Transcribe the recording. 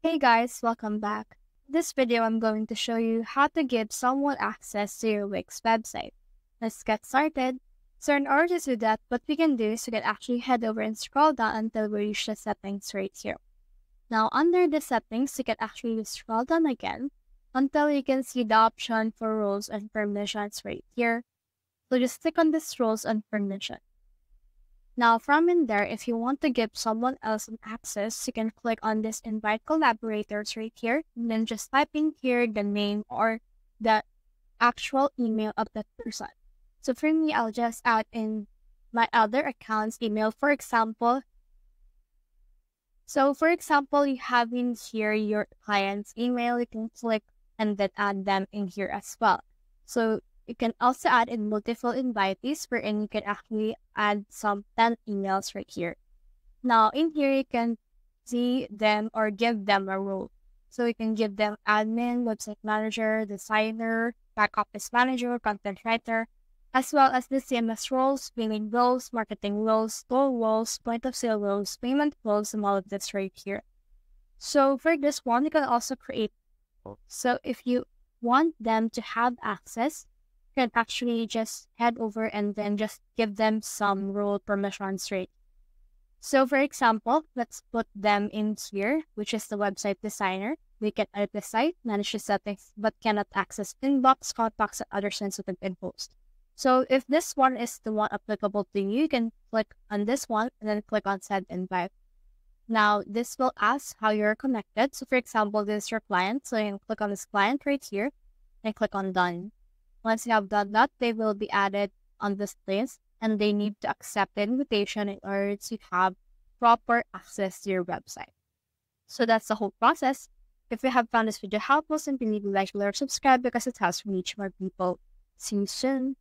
Hey guys, welcome back. In this video, I'm going to show you how to give someone access to your Wix website. Let's get started. So in order to do that, what we can do is we can actually head over and scroll down until we reach the settings right here. Now under the settings, you can actually scroll down again until you can see the option for roles and permissions right here. So just click on this roles and permission. Now, from in there, if you want to give someone else an access, you can click on this invite collaborators right here, and then just type in here the name or the actual email of that person. So for me, I'll just add in my other account's email, for example. So for example, you have in here your client's email, you can click and then add them in here as well. So you can also add in multiple invitees wherein you can actually add some 10 emails right here. Now in here, you can see them or give them a role. So you can give them admin, website manager, designer, back office manager, content writer, as well as the CMS roles, billing roles, marketing roles, store roles, point of sale roles, payment roles, and all of this right here. So for this one, you can also create. So if you want them to have access, can actually just head over and then just give them some role permissions right. So for example, let's put them in here, which is the website designer. They can edit the site, manage the settings, but cannot access inbox, contacts, and other sensitive infos. So if this one is the one applicable to you, you can click on this one and then click on send invite. Now, this will ask how you're connected. So for example, this is your client. So you can click on this client right here and click on done. Once you have done that, they will be added on this list and they need to accept the invitation in order to have proper access to your website. So that's the whole process. If you have found this video helpful, simply leave a like, share, or subscribe because it helps reach more people. See you soon.